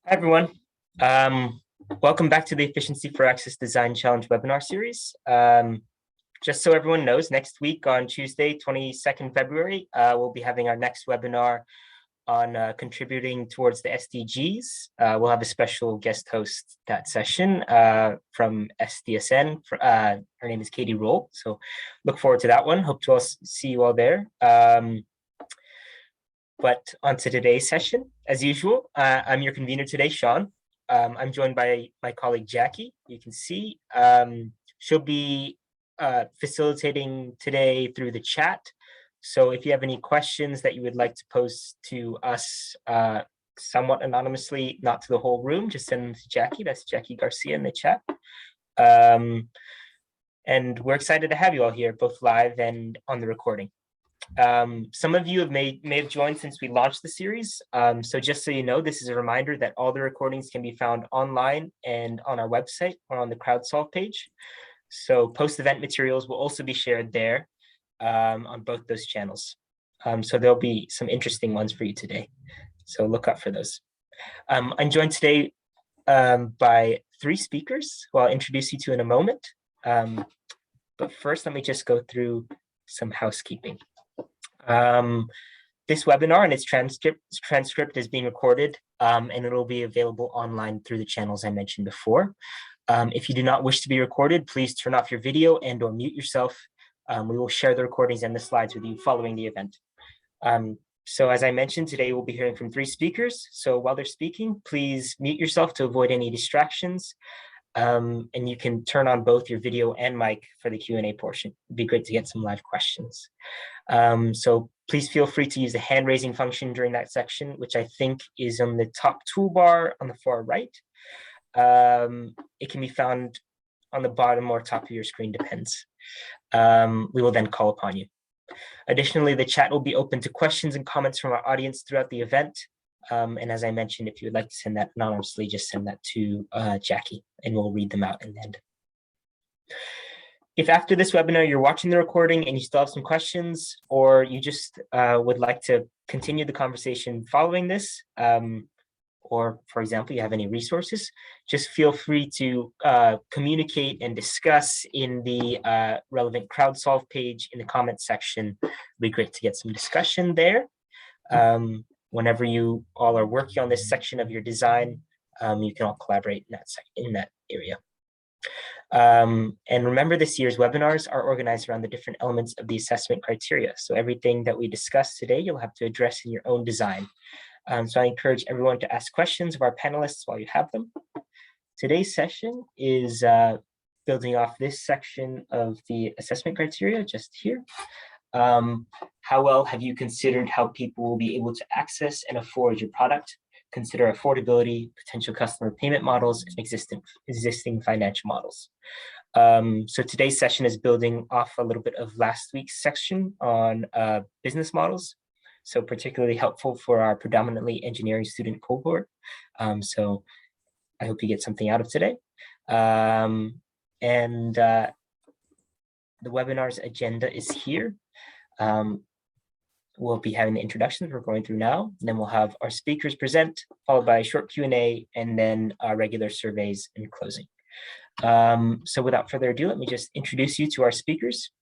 Hi, everyone. Welcome back to the Efficiency for Access Design Challenge webinar series. Just so everyone knows, next week on Tuesday, 22nd February, we'll be having our next webinar on contributing towards the SDGs. We'll have a special guest host that session from SDSN. Her name is Katie Roll. So look forward to that one. Hope to see you all there. But on to today's session, as usual, I'm your convener today, Sean. I'm joined by my colleague, Jackie. You can see she'll be facilitating today through the chat. So if you have any questions that you would like to pose to us somewhat anonymously, not to the whole room, just send them to Jackie. That's Jackie Garcia in the chat. And we're excited to have you all here, both live and on the recording. Some of you may have joined since we launched the series. So just so you know, this is a reminder that all the recordings can be found online and on our website or on the CrowdSolve page. So post-event materials will also be shared there on both those channels. So there'll be some interesting ones for you today. So look out for those. I'm joined today by three speakers who I'll introduce you to in a moment. But first, let me just go through some housekeeping. This webinar and its transcript is being recorded and it'll be available online through the channels I mentioned before. If you do not wish to be recorded, please turn off your video and or mute yourself. We will share the recordings and the slides with you following the event. So as I mentioned, today we'll be hearing from three speakers. So while they're speaking, please mute yourself to avoid any distractions. And you can turn on both your video and mic for the Q&A portion. It'd be great to get some live questions. So please feel free to use the hand raising function during that section, which I think is on the top toolbar on the far right. It can be found on the bottom or top of your screen, depends. We will then call upon you. Additionally, the chat will be open to questions and comments from our audience throughout the event. And as I mentioned, if you would like to send that anonymously, just send that to Jackie and we'll read them out in the end. If after this webinar, you're watching the recording and you still have some questions, or you just would like to continue the conversation following this, or for example, you have any resources, just feel free to communicate and discuss in the relevant CrowdSolve page in the comments section. It'd be great to get some discussion there. Whenever you all are working on this section of your design, you can all collaborate in that area. And remember, this year's webinars are organized around the different elements of the assessment criteria. So everything that we discussed today, you'll have to address in your own design. So I encourage everyone to ask questions of our panelists while you have them. Today's session is building off this section of the assessment criteria just here. How well have you considered how people will be able to access and afford your product? Consider affordability, potential customer payment models, and existing financial models. So today's session is building off a little bit of last week's section on business models. So particularly helpful for our predominantly engineering student cohort. So I hope you get something out of today. The webinar's agenda is here. We'll be having the introductions we're going through now, and then we'll have our speakers present, followed by a short Q&A, and then our regular surveys and closing. So without further ado, let me just introduce you to our speakers.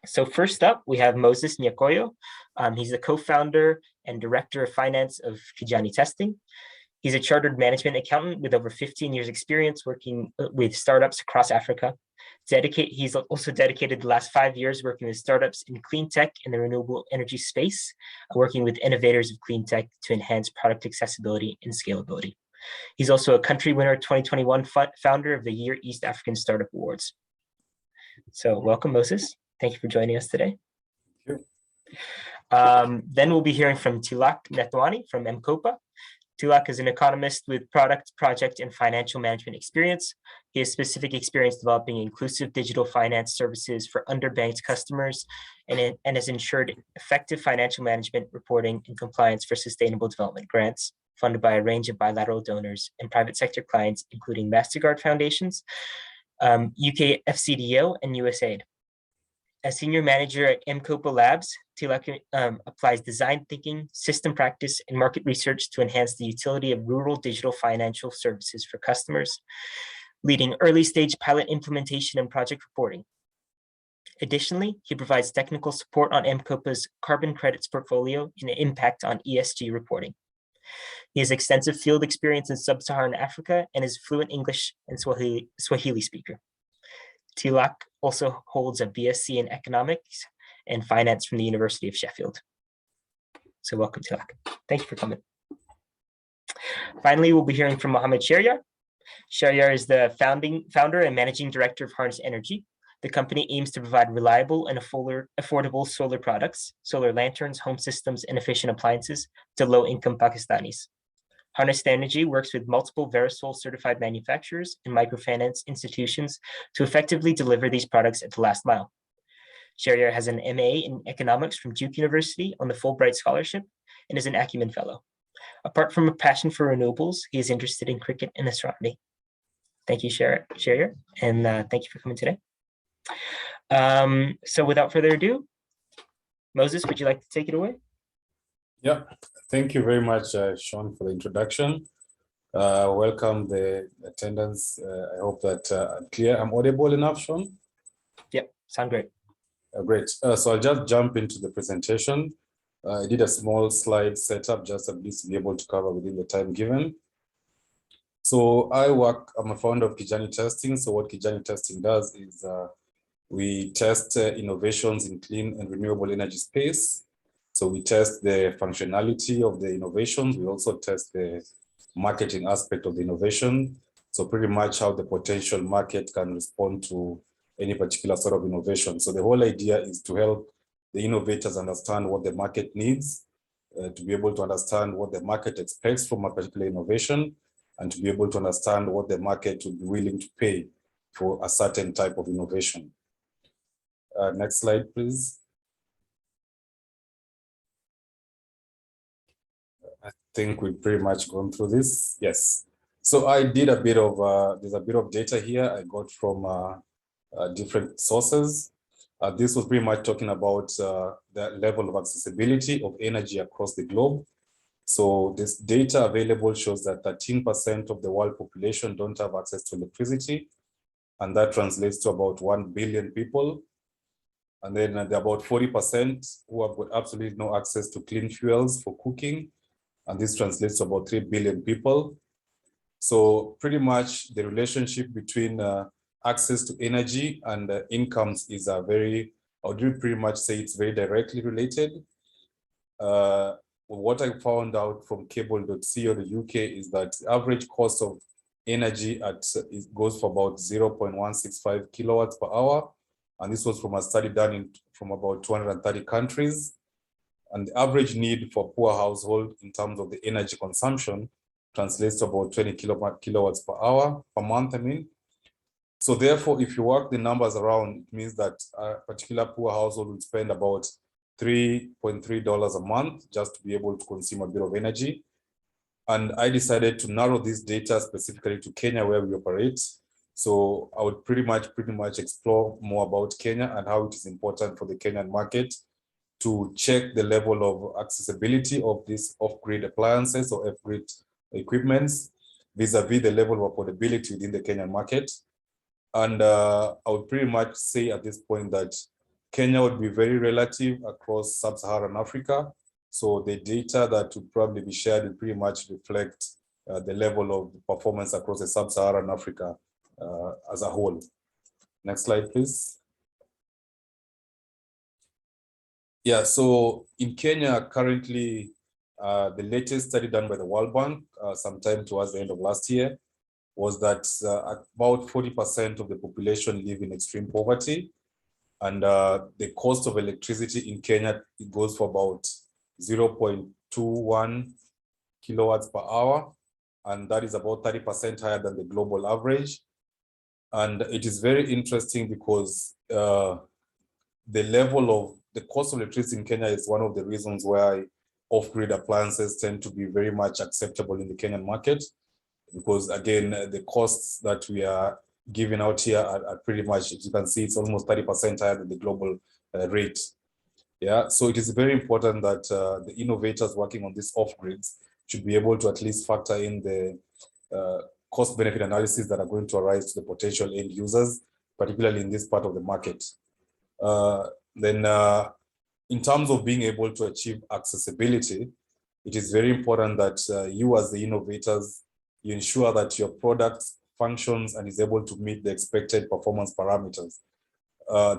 So first up, we have Moses Nyakoyo. He's the co-founder and director of finance of Kijani Testing. He's a chartered management accountant with over 15 years experience working with startups across Africa. He's also dedicated the last 5 years working with startups in clean tech in the renewable energy space, working with innovators of clean tech to enhance product accessibility and scalability. He's also a country winner 2021 founder of the Year East African Startup Awards. So welcome, Moses. Thank you for joining us today. Sure. Then we'll be hearing from Tilak Netwani from MCOPA. Tilak is an economist with product, project, and financial management experience. He has specific experience developing inclusive digital finance services for underbanked customers and has ensured effective financial management, reporting, and compliance for sustainable development grants funded by a range of bilateral donors and private sector clients, including MasterCard Foundations, UK FCDO, and USAID. As senior manager at MCOPA Labs, Tilak applies design thinking, system practice, and market research to enhance the utility of rural digital financial services for customers, leading early-stage pilot implementation and project reporting. Additionally, he provides technical support on MCOPA's carbon credits portfolio and impact on ESG reporting. He has extensive field experience in sub-Saharan Africa and is fluent English and Swahili speaker. Tilak also holds a BSc in economics and finance from the University of Sheffield. So welcome, Tilak. Thank you for coming. Finally, we'll be hearing from Mohammed Shehryar. Shehryar is the founder and managing director of Harness Energy. The company aims to provide reliable and affordable solar products, solar lanterns, home systems, and efficient appliances to low-income Pakistanis. Harness Energy works with multiple Verisol certified manufacturers and microfinance institutions to effectively deliver these products at the last mile. Shehryar has an MA in economics from Duke University on the Fulbright Scholarship and is an Acumen Fellow. Apart from a passion for renewables, he is interested in cricket and astronomy. Thank you, Shehryar, and thank you for coming today. So without further ado, Moses, would you like to take it away? Yeah, thank you very much, Sean, for the introduction. Welcome the attendants. I hope that I'm clear. I'm audible enough, Sean? Yep, sound great. Great. So I'll just jump into the presentation. I did a small slide setup just at least to be able to cover within the time given. So I'm a founder of Kijani Testing. So what Kijani Testing does is we test innovations in clean and renewable energy space. So we test the functionality of the innovations. We also test the marketing aspect of the innovation. So pretty much how the potential market can respond to any particular sort of innovation. So the whole idea is to help the innovators understand what the market needs, to be able to understand what the market expects from a particular innovation, and to be able to understand what the market would be willing to pay for a certain type of innovation. Next slide, please. I think we've pretty much gone through this. Yes. So I did a bit of, there's a bit of data here I got from different sources. This was pretty much talking about the level of accessibility of energy across the globe. So this data available shows that 13% of the world population don't have access to electricity. And that translates to about 1 billion people. And then there are about 40% who have got absolutely no access to clean fuels for cooking. And this translates to about 3 billion people. So pretty much the relationship between access to energy and incomes is a very, I would pretty much say it's very directly related. What I found out from cable.co, the UK, is that the average cost of energy goes for about 0.165 kilowatts per hour. And this was from a study done from about 230 countries. And the average need for poor household in terms of the energy consumption translates to about 20 kilowatts per hour, per month, I mean. So therefore, if you work the numbers around, it means that a particular poor household will spend about $3.3 a month just to be able to consume a bit of energy. And I decided to narrow this data specifically to Kenya, where we operate. So I would pretty much explore more about Kenya and how it is important for the Kenyan market to check the level of accessibility of these off-grid appliances or off-grid equipments vis-a-vis the level of affordability within the Kenyan market. And I would pretty much say at this point that Kenya would be very relative across sub-Saharan Africa. So the data that would probably be shared will pretty much reflect the level of performance across the sub-Saharan Africa as a whole. Next slide, please. Yeah, so in Kenya currently, the latest study done by the World Bank sometime towards the end of last year was that about 40% of the population live in extreme poverty. And the cost of electricity in Kenya, it goes for about 0.21 kilowatts per hour. And that is about 30% higher than the global average. And it is very interesting because the cost of electricity in Kenya is one of the reasons why off-grid appliances tend to be very much acceptable in the Kenyan market. Because again, the costs that we are given out here are pretty much, as you can see, it's almost 30% higher than the global rate. Yeah, so it is very important that the innovators working on these off-grids should be able to at least factor in the cost-benefit analysis that are going to arise to the potential end users, particularly in this part of the market. Then in terms of being able to achieve accessibility, it is very important that you as the innovators, you ensure that your product functions and is able to meet the expected performance parameters.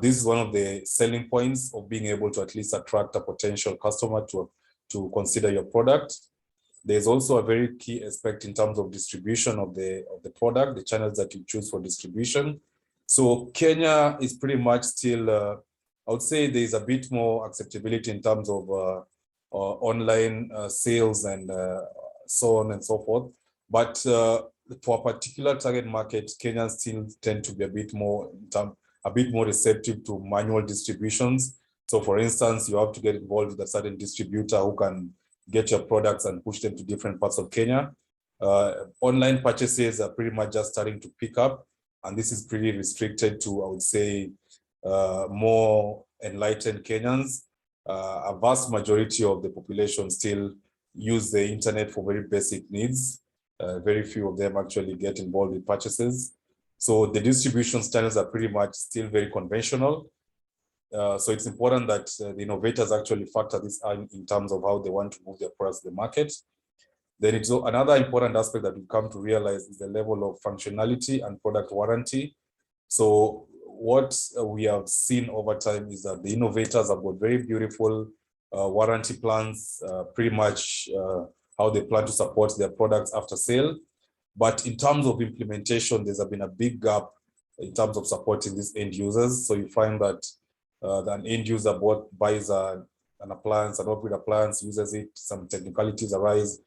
This is one of the selling points of being able to at least attract a potential customer to consider your product. There's also a very key aspect in terms of distribution of the product, the channels that you choose for distribution. So Kenya is pretty much still, I would say there's a bit more acceptability in terms of online sales and so on and so forth. But for a particular target market, Kenyans still tend to be a bit more receptive to manual distributions. So for instance, you have to get involved with a certain distributor who can get your products and push them to different parts of Kenya. Online purchases are pretty much just starting to pick up. And this is pretty restricted to, I would say, more enlightened Kenyans. A vast majority of the population still use the internet for very basic needs. Very few of them actually get involved with purchases. So the distribution channels are pretty much still very conventional. So it's important that the innovators actually factor this in terms of how they want to move their products to the market. Then it's another important aspect that we come to realize is the level of functionality and product warranty. So what we have seen over time is that the innovators have got very beautiful warranty plans, pretty much how they plan to support their products after sale. But in terms of implementation, there's been a big gap in terms of supporting these end users. So you find that an end user buys an appliance, an off-grid appliance, uses it, some technicalities arise.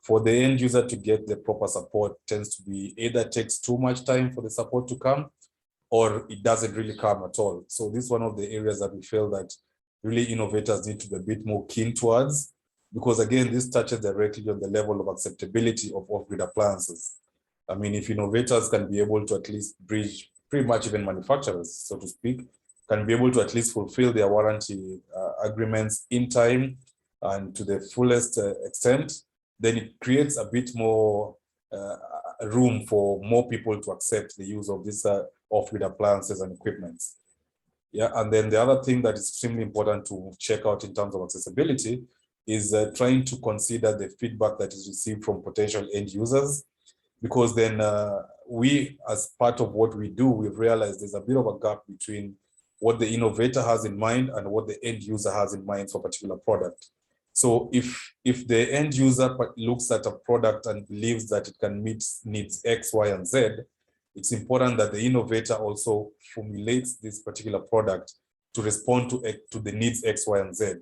For the end user to get the proper support tends to be either takes too much time for the support to come, or it doesn't really come at all. So this is one of the areas that we feel that really innovators need to be a bit more keen towards, because again, this touches directly on the level of acceptability of off-grid appliances. I mean, if innovators can be able to at least bridge, pretty much even manufacturers, so to speak, can be able to at least fulfill their warranty agreements in time and to the fullest extent, then it creates a bit more room for more people to accept the use of these off-grid appliances and equipments. Yeah, and then the other thing that is extremely important to check out in terms of accessibility is trying to consider the feedback that is received from potential end users, because then we, as part of what we do, we've realized there's a bit of a gap between what the innovator has in mind and what the end user has in mind for a particular product. So if the end user looks at a product and believes that it can meet needs X, Y, and Z, it's important that the innovator also formulates this particular product to respond to the needs X, Y, and Z.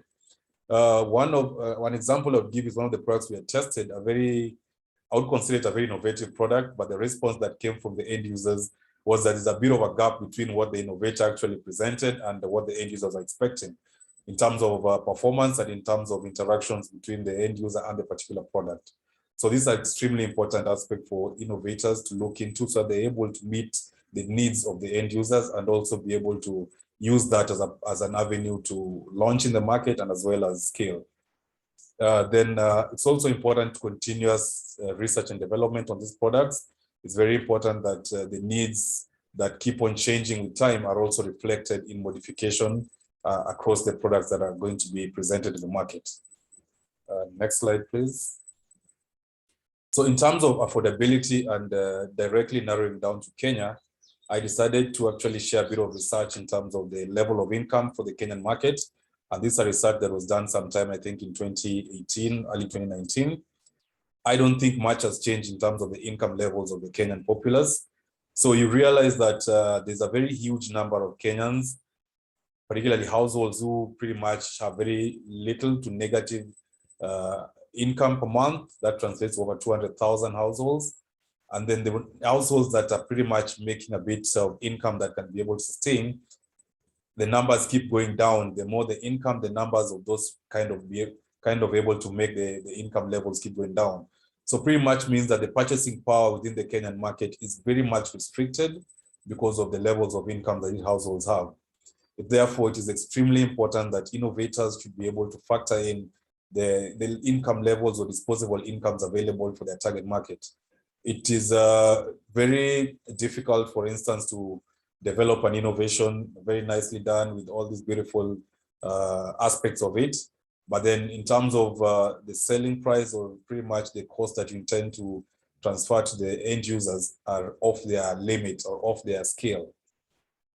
One example I would give is one of the products we had tested, I would consider it a very innovative product, but the response that came from the end users was that there's a bit of a gap between what the innovator actually presented and what the end users are expecting in terms of performance and in terms of interactions between the end user and the particular product. So this is an extremely important aspect for innovators to look into, so they're able to meet the needs of the end users and also be able to use that as an avenue to launch in the market and as well as scale. Then it's also important to continuous research and development on these products. It's very important that the needs that keep on changing with time are also reflected in modification across the products that are going to be presented in the market. Next slide, please. So in terms of affordability and directly narrowing down to Kenya, I decided to actually share a bit of research in terms of the level of income for the Kenyan market. And this is a research that was done sometime, I think, in 2018, early 2019. I don't think much has changed in terms of the income levels of the Kenyan populace. So you realize that there's a very huge number of Kenyans, particularly households who pretty much have very little to negative income per month. That translates over 200,000 households. And then the households that are pretty much making a bit of income that can be able to sustain, the numbers keep going down. The more the income, the numbers of those kind of able to make the income levels keep going down. So pretty much means that the purchasing power within the Kenyan market is very much restricted. because of the levels of income that these households have. Therefore, it is extremely important that innovators should be able to factor in the income levels or disposable incomes available for their target market. It is very difficult, for instance, to develop an innovation very nicely done with all these beautiful aspects of it. But then in terms of the selling price or pretty much the cost that you intend to transfer to the end users are off their limit or off their scale.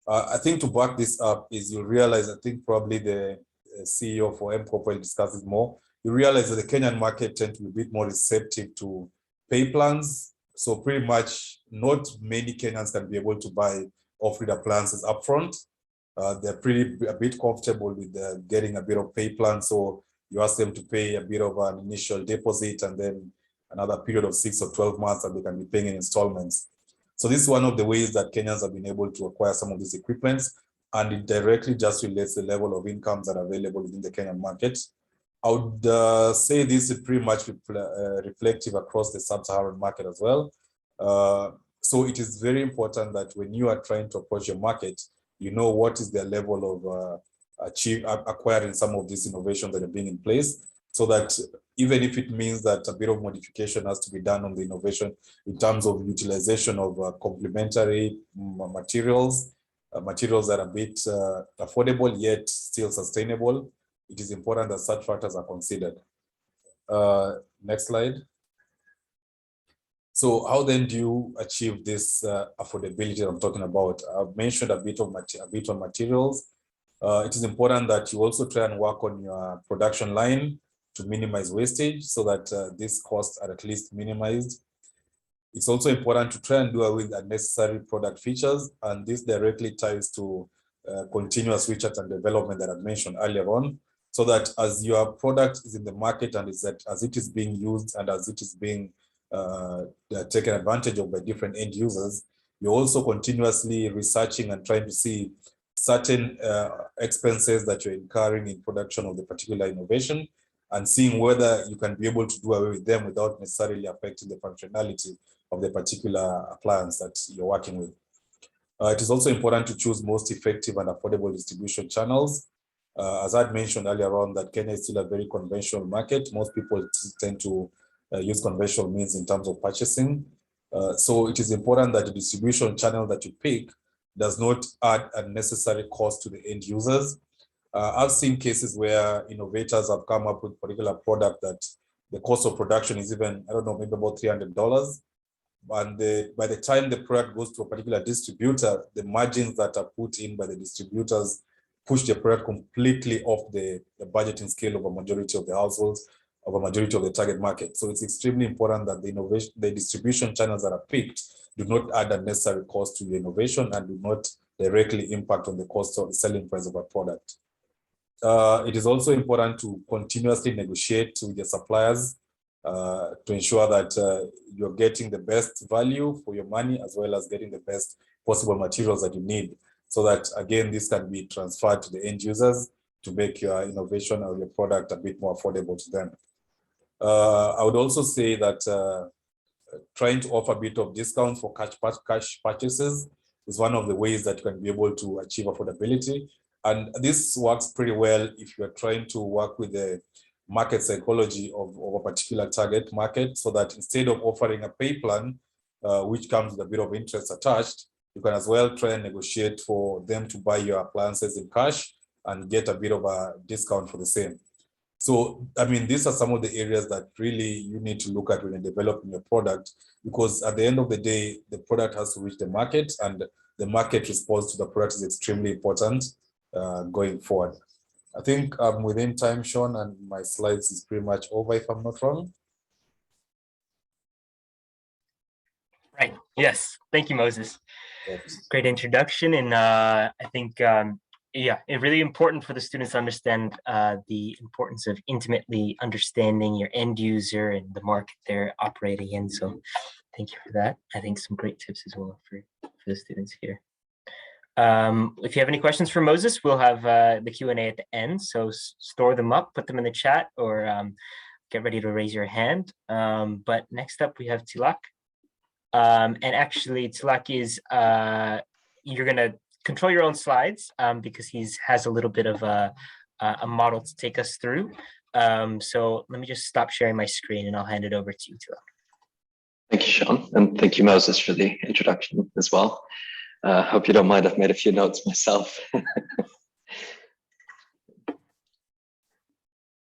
I think to back this up is you realize, I think probably the CEO for M-Corp will discuss it more. You realize that the Kenyan market tends to be a bit more receptive to pay plans. So pretty much not many Kenyans can be able to buy off-grid appliances upfront. They're a bit comfortable with getting a bit of pay plan. So you ask them to pay a bit of an initial deposit and then another period of 6 or 12 months that they can be paying in installments. So this is one of the ways that Kenyans have been able to acquire some of these equipments, and it directly just relates the level of incomes that are available within the Kenyan market. I would say this is pretty much reflective across the sub-Saharan market as well. So it is very important that when you are trying to approach your market, you know what is their level of acquiring some of these innovations that are being in place, so that even if it means that a bit of modification has to be done on the innovation in terms of utilization of complementary materials, materials that are a bit affordable yet still sustainable, it is important that such factors are considered. Next slide. So how then do you achieve this affordability I'm talking about? I've mentioned a bit on materials. It is important that you also try and work on your production line to minimize wastage so that these costs are at least minimized. It's also important to try and do away with unnecessary product features, and this directly ties to continuous research and development that I've mentioned earlier on, so that as your product is in the market and as it is being used and as it is being taken advantage of by different end users, you're also continuously researching and trying to see certain expenses that you're incurring in production of the particular innovation, and seeing whether you can be able to do away with them without necessarily affecting the functionality of the particular appliance that you're working with. It is also important to choose most effective and affordable distribution channels. As I'd mentioned earlier on, that Kenya is still a very conventional market. Most people tend to use conventional means in terms of purchasing. So it is important that the distribution channel that you pick does not add unnecessary cost to the end users. I've seen cases where innovators have come up with a particular product that the cost of production is even, I don't know, maybe about $300. And by the time the product goes to a particular distributor, the margins that are put in by the distributors push the product completely off the budgeting scale of a majority of the households, of a majority of the target market. So it's extremely important that the distribution channels that are picked do not add unnecessary cost to the innovation and do not directly impact on the cost of the selling price of a product. It is also important to continuously negotiate with your suppliers to ensure that you're getting the best value for your money, as well as getting the best possible materials that you need, so that, again, this can be transferred to the end users to make your innovation or your product a bit more affordable to them. I would also say that trying to offer a bit of discounts for cash purchases is one of the ways that you can be able to achieve affordability. And this works pretty well if you're trying to work with the market psychology of a particular target market, so that instead of offering a pay plan, which comes with a bit of interest attached, you can as well try and negotiate for them to buy your appliances in cash and get a bit of a discount for the same. So, I mean, these are some of the areas that really you need to look at when you're developing your product, because at the end of the day, the product has to reach the market, and the market response to the product is extremely important going forward. I think I'm within time, Sean, and my slides is pretty much over, if I'm not wrong. Right. Yes. Thank you, Moses. Yes. Great introduction. And I think, yeah, it's really important for the students to understand the importance of intimately understanding your end user and the market they're operating in. So thank you for that. I think some great tips as well for the students here. If you have any questions for Moses, we'll have the Q&A at the end. So store them up, put them in the chat, or get ready to raise your hand. But next up, we have Tilak. And actually, Tilak is you're going to control your own slides because has a little bit of a model to take us through. So let me just stop sharing my screen and I'll hand it over to you, Tila. Thank you, Sean, and thank you, Moses, for the introduction as well. Hope you don't mind, I've made a few notes myself.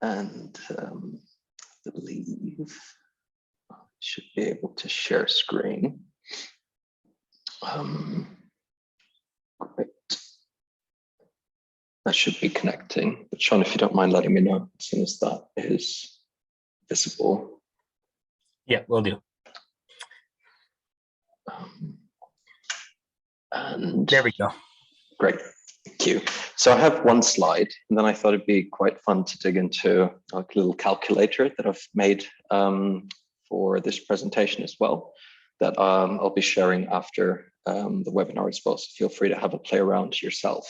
And I believe I should be able to share screen. Great. That should be connecting. But Sean, if you don't mind letting me know as soon as that is visible. Yeah, will do. And there we go. Great, thank you. So I have one slide, and then I thought it'd be quite fun to dig into like a little calculator that I've made for this presentation as well, that I'll be sharing after the webinar as well. So feel free to have a play around yourself.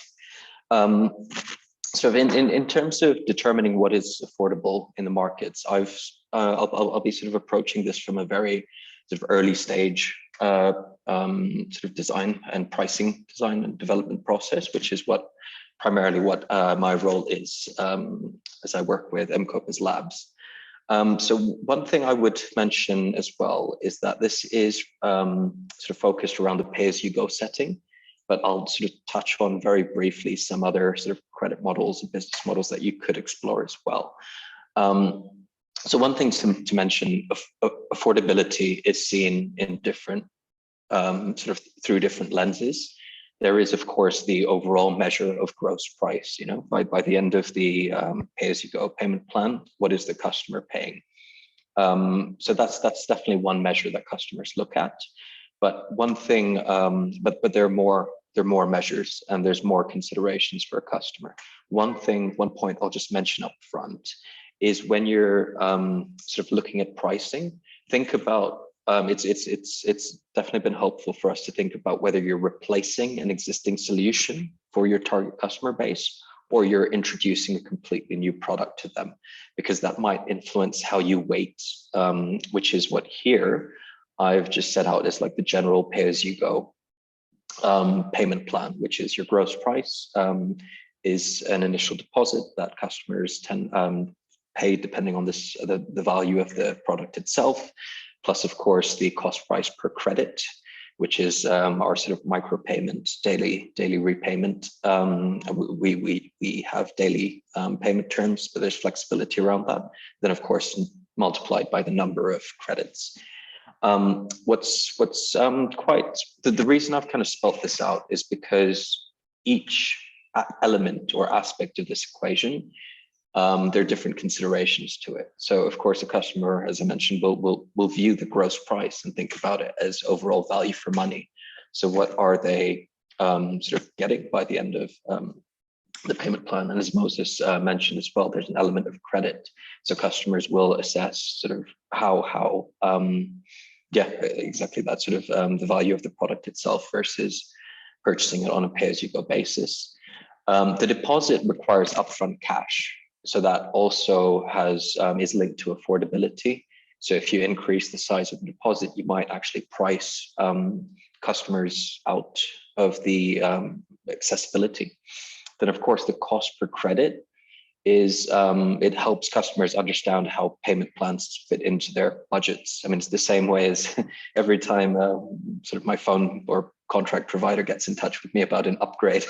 So in terms of determining what is affordable in the markets, I'll be sort of approaching this from a very sort of early stage sort of design and development process, which is primarily what my role is as I work with MCOPA's labs. So one thing I would mention as well is that this is sort of focused around the pay-as-you-go setting, but I'll sort of touch on very briefly some other sort of credit models and business models that you could explore as well. So one thing to mention, affordability is seen in different, sort of through different lenses. There is, of course, the overall measure of gross price. You know, by the end of the pay-as-you-go payment plan, what is the customer paying? So that's definitely one measure that customers look at. But one thing, but there are more measures and there's more considerations for a customer. One point I'll just mention up front is when you're sort of looking at pricing, think about it's definitely been helpful for us to think about whether you're replacing an existing solution for your target customer base or you're introducing a completely new product to them, because that might influence how you weight, which is what here I've just set out as like the general pay-as-you-go payment plan, which is your gross price is an initial deposit that customers pay depending on the value of the product itself, plus of course the cost price per credit, which is our sort of micropayment, daily repayment. We have daily payment terms, but there's flexibility around that. Then of course multiplied by the number of credits. What's quite the reason I've kind of spelt this out is because each element or aspect of this equation, there are different considerations to it. So of course, a customer, as I mentioned, will view the gross price and think about it as overall value for money. So what are they sort of getting by the end of the payment plan? And as Moses mentioned as well, there's an element of credit. So customers will assess sort of how yeah, exactly that sort of the value of the product itself versus purchasing it on a pay-as-you-go basis. The deposit requires upfront cash. So that also is linked to affordability. So if you increase the size of the deposit, you might actually price customers out of the accessibility. Then of course, the cost per credit is it helps customers understand how payment plans fit into their budgets. I mean, it's the same way as every time sort of my phone or contract provider gets in touch with me about an upgrade,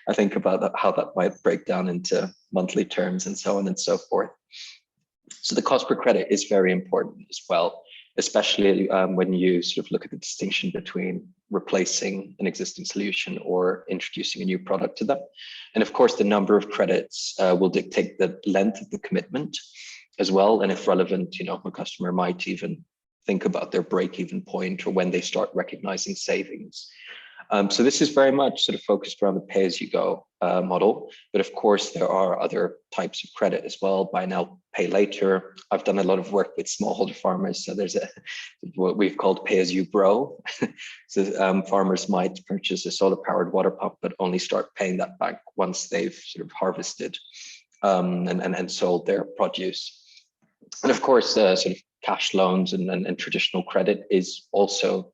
I think about how that might break down into monthly terms and so on and so forth. So the cost per credit is very important as well, especially when you sort of look at the distinction between replacing an existing solution or introducing a new product to them. And of course, the number of credits will dictate the length of the commitment as well. And if relevant, you know, a customer might even think about their break-even point or when they start recognizing savings. So this is very much sort of focused around the pay-as-you-go model, but of course there are other types of credit as well. Buy now, pay later. I've done a lot of work with smallholder farmers, so there's what we've called pay-as-you-grow. So farmers might purchase a solar-powered water pump, but only start paying that back once they've sort of harvested and sold their produce. And of course, sort of cash loans and traditional credit is also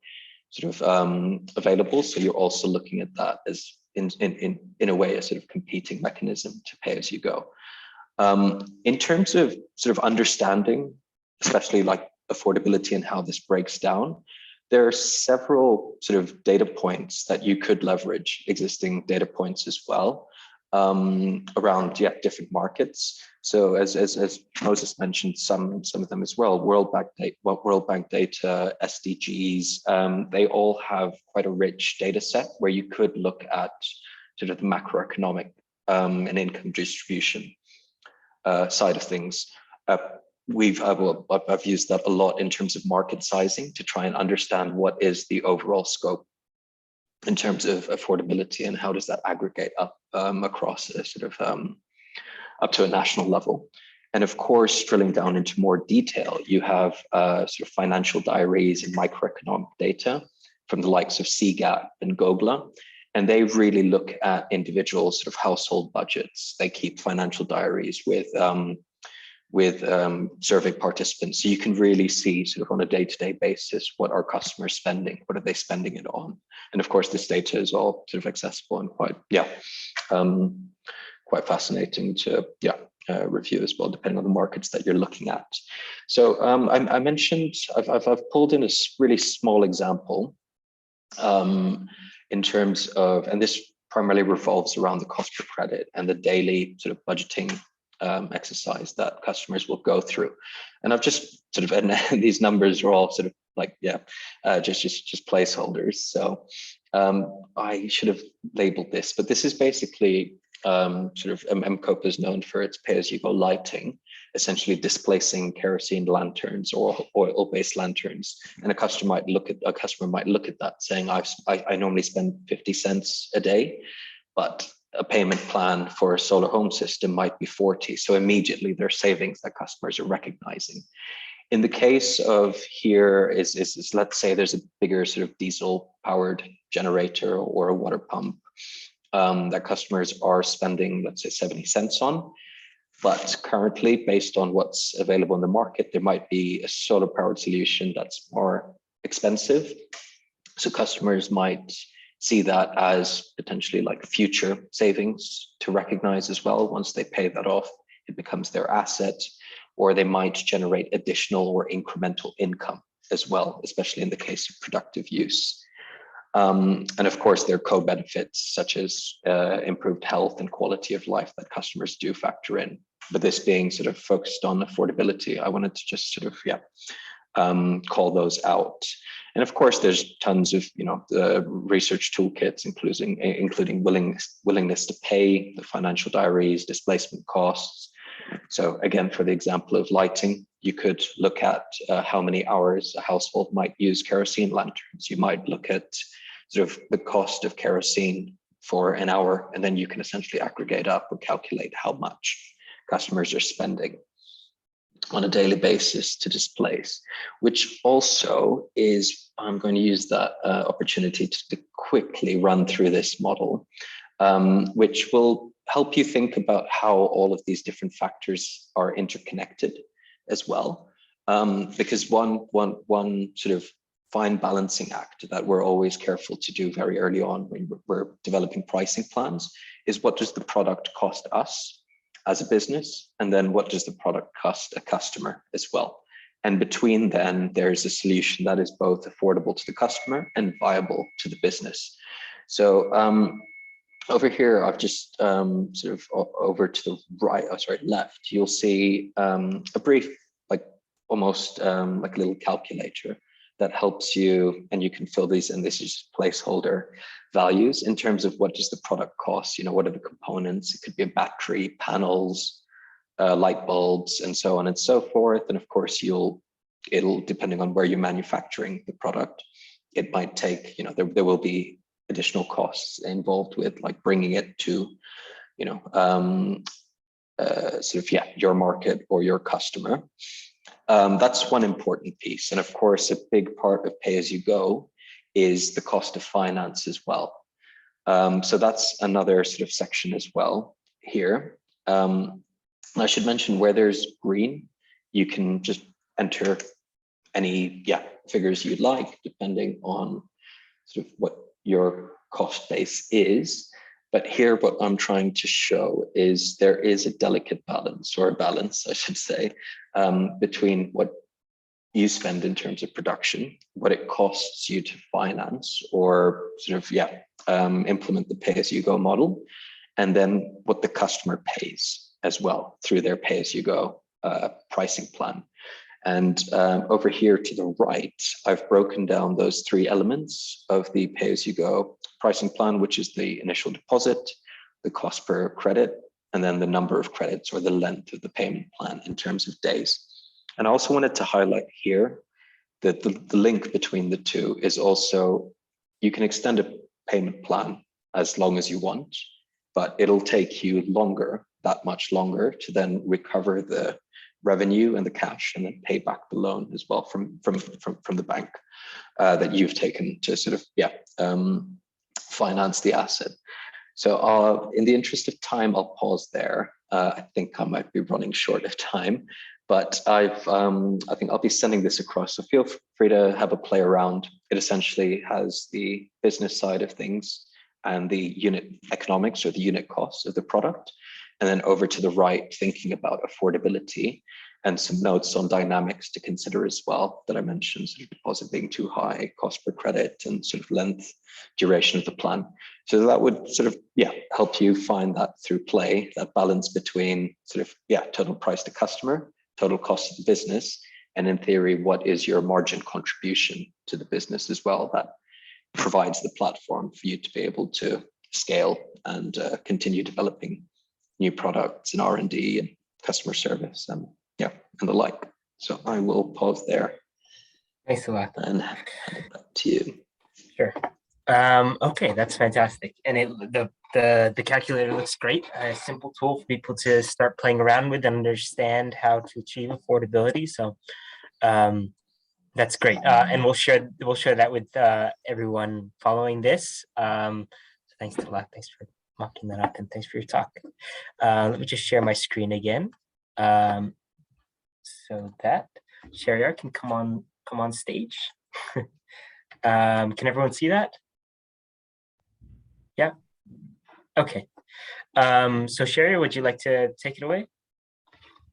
sort of available. So you're also looking at that as in a way a sort of competing mechanism to pay as you go. In terms of sort of understanding, especially like affordability and how this breaks down, there are several sort of data points that you could leverage, existing data points as well, around different markets. So as Moses mentioned, some of them as well, World Bank data, SDGs, they all have quite a rich data set where you could look at sort of the macroeconomic and income distribution side of things. I've used that a lot in terms of market sizing to try and understand what is the overall scope in terms of affordability and how does that aggregate up across a sort of up to a national level. And of course, drilling down into more detail, you have sort of financial diaries and microeconomic data from the likes of CGAP and GOBLA. And they really look at individual sort of household budgets. They keep financial diaries with survey participants. So you can really see sort of on a day-to-day basis, what are customers spending? What are they spending it on? And of course, this data is all sort of accessible and quite fascinating to review as well, depending on the markets that you're looking at. So I mentioned, I've pulled in a really small example in terms of, and this primarily revolves around the cost per credit and the daily sort of budgeting exercise that customers will go through. And I've just sort of, and these numbers are all sort of like, just placeholders. So I should have labeled this, but this is basically sort of MCOPE is known for its pay-as-you-go lighting, essentially displacing kerosene lanterns or oil-based lanterns. And a customer might look at that saying, I normally spend 50 cents a day, but a payment plan for a solar home system might be 40. So immediately there's savings that customers are recognizing. In the case of here is let's say there's a bigger sort of diesel powered generator or a water pump that customers are spending, let's say 70 cents on. But currently, based on what's available in the market, there might be a solar powered solution that's more expensive. So customers might see that as potentially like future savings to recognize as well. Once they pay that off, it becomes their asset, or they might generate additional or incremental income as well, especially in the case of productive use. And of course, there are co-benefits such as improved health and quality of life that customers do factor in. But this being sort of focused on affordability, I wanted to just sort of, call those out. And of course, there's tons of, research toolkits, including willingness to pay, the financial diaries, displacement costs. So again, for the example of lighting, you could look at how many hours a household might use kerosene lanterns. You might look at sort of the cost of kerosene for an hour, and then you can essentially aggregate up or calculate how much customers are spending on a daily basis to displace, which also is, I'm going to use that opportunity to quickly run through this model, which will help you think about how all of these different factors are interconnected as well. Because one sort of fine balancing act that we're always careful to do very early on when we're developing pricing plans is, what does the product cost us as a business? And then what does the product cost a customer as well? And between then, there's a solution that is both affordable to the customer and viable to the business. So over here, I've just sort of over to the right, left, you'll see a brief, like almost like a little calculator that helps you, and you can fill these in. This is just placeholder values in terms of what does the product cost, what are the components? It could be a battery, panels, light bulbs, and so on and so forth. And of course, it'll, depending on where you're manufacturing the product, it might take, there will be additional costs involved with like bringing it to, your market or your customer. That's one important piece. And of course, a big part of pay-as-you-go is the cost of finance as well. So that's another sort of section as well here. I should mention, where there's green, you can just enter any figures you'd like, depending on sort of what your cost base is. But here, what I'm trying to show is there is a delicate balance, or a balance, I should say, between what you spend in terms of production, what it costs you to finance or sort of, implement the pay-as-you-go model, and then what the customer pays as well through their pay-as-you-go pricing plan. And over here to the right, I've broken down those three elements of the pay-as-you-go pricing plan, which is the initial deposit, the cost per credit, and then the number of credits or the length of the payment plan in terms of days. And I also wanted to highlight here that the link between the two is also, you can extend a payment plan as long as you want, but it'll take you longer, that much longer, to then recover the revenue and the cash and then pay back the loan as well from the bank that you've taken to sort of finance the asset. So in the interest of time, I'll pause there. I think I might be running short of time, but I think I'll be sending this across. So feel free to have a play around. It essentially has the business side of things and the unit economics or the unit costs of the product. And then over to the right, thinking about affordability and some notes on dynamics to consider as well that I mentioned, sort of deposit being too high, cost per credit, and sort of length, duration of the plan. So that would sort of, help you find that through play, that balance between sort of, total price to customer, total cost of the business, and in theory, what is your margin contribution to the business as well that provides the platform for you to be able to scale and continue developing new products and R&D and customer service and the like. So I will pause there. Thanks a lot. And hand it back to you. Sure. Okay, that's fantastic. And the calculator looks great. A simple tool for people to start playing around with and understand how to achieve affordability. So that's great. And we'll share that with everyone following this. So thanks a lot. Thanks for mocking that up, and thanks for your talk. Let me just share my screen again. So that Shariar can come on stage. Can everyone see that? Yeah. Okay. So Shariar, would you like to take it away?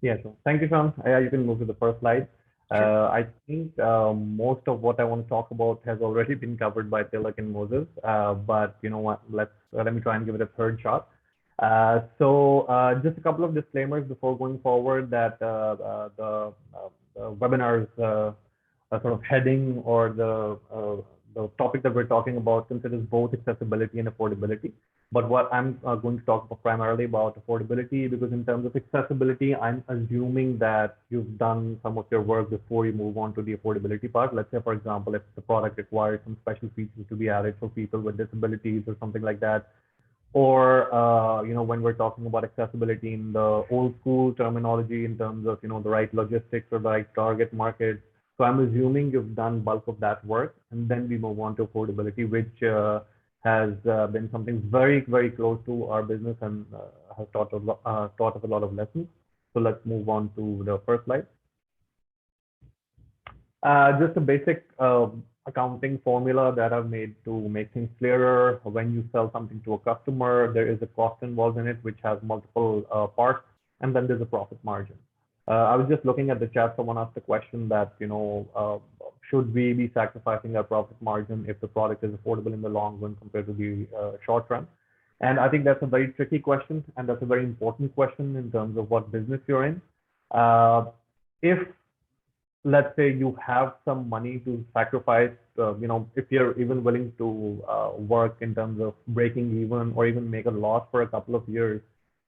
Yeah, so thank you, Sean. Yeah, you can move to the first slide. Sure. I think most of what I want to talk about has already been covered by Tilak and Moses, but you know what, let me try and give it a third shot. So just a couple of disclaimers before going forward, that the webinar's sort of heading or the topic that we're talking about considers both accessibility and affordability. But what I'm going to talk primarily about affordability, because in terms of accessibility, I'm assuming that you've done some of your work before you move on to the affordability part. Let's say, for example, if the product requires some special features to be added for people with disabilities or something like that. Or, when we're talking about accessibility in the old school terminology in terms of, the right logistics or the right target market. So I'm assuming you've done bulk of that work, and then we move on to affordability, which has been something very, very close to our business and has taught us a lot of lessons. So let's move on to the first slide. Just a basic accounting formula that I've made to make things clearer. When you sell something to a customer, there is a cost involved in it, which has multiple parts, and then there's a profit margin. I was just looking at the chat. Someone asked the question that, should we be sacrificing our profit margin if the product is affordable in the long run compared to the short run? And I think that's a very tricky question, and that's a very important question in terms of what business you're in. If, let's say, you have some money to sacrifice, if you're even willing to work in terms of breaking even or even make a loss for a couple of years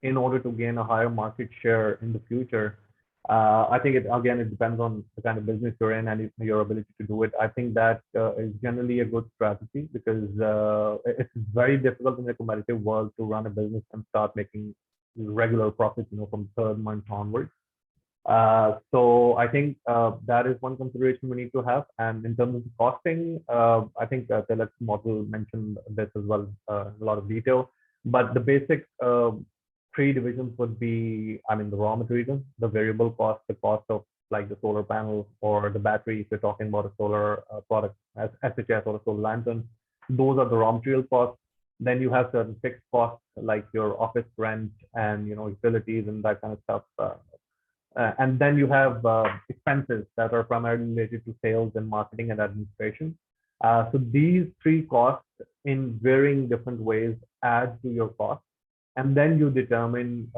in order to gain a higher market share in the future, I think it depends on the kind of business you're in and your ability to do it. I think that is generally a good strategy, because it's very difficult in the competitive world to run a business and start making regular profits, from third month onwards. So I think that is one consideration we need to have. And in terms of the costing, I think Tilak's model mentioned this as well in a lot of detail. But the basic three divisions would be, the raw material, the variable cost, the cost of like the solar panel or the battery, if you're talking about a solar product, as SHS or a solar lantern. Those are the raw material costs. Then you have certain fixed costs like your office rent and utilities and that kind of stuff. And then you have expenses that are primarily related to sales and marketing and administration. So these three costs in varying different ways add to your cost. And then you determine,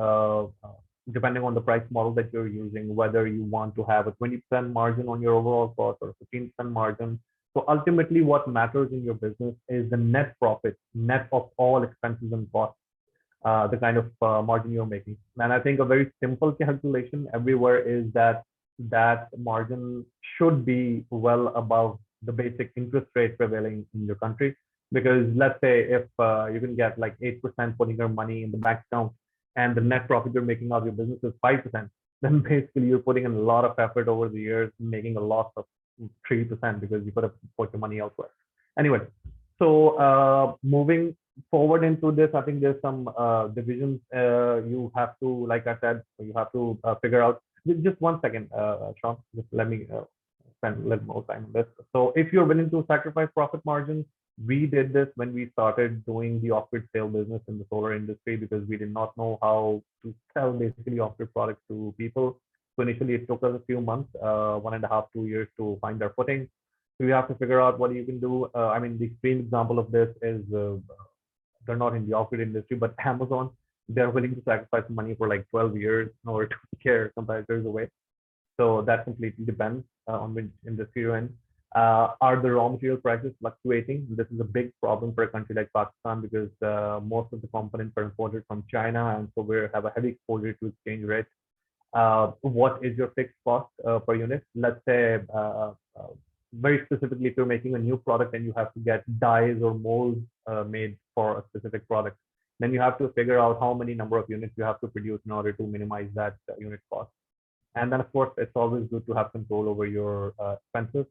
depending on the price model that you're using, whether you want to have a 20% margin on your overall cost or a 15% margin. So ultimately, what matters in your business is the net profit, net of all expenses and costs, the kind of margin you're making. And I think a very simple calculation everywhere is that margin should be well above the basic interest rate prevailing in your country. Because let's say if you can get like 8% putting your money in the bank account and the net profit you're making out of your business is 5%, then basically you're putting in a lot of effort over the years, making a loss of 3% because you could have put your money elsewhere. Anyway, so moving forward into this, I think there's some divisions you have to, like I said, you have to figure out. Just 1 second, Sean, just let me spend a little more time on this. So if you're willing to sacrifice profit margins, we did this when we started doing the off-grid sale business in the solar industry because we did not know how to sell basically off-grid products to people. So initially it took us a few months, 1.5, 2 years to find our footing. So you have to figure out what you can do. I mean, the extreme example of this is they're not in the off-grid industry, but Amazon, they're willing to sacrifice money for like 12 years in order to scare competitors away. So that completely depends on which industry you're in. Are the raw material prices fluctuating? This is a big problem for a country like Pakistan because most of the components are imported from China, and so we have a heavy exposure to exchange rate. What is your fixed cost per unit? Let's say very specifically, if you're making a new product and you have to get dyes or molds made for a specific product, then you have to figure out how many number of units you have to produce in order to minimize that unit cost. And then, of course, it's always good to have control over your expenses,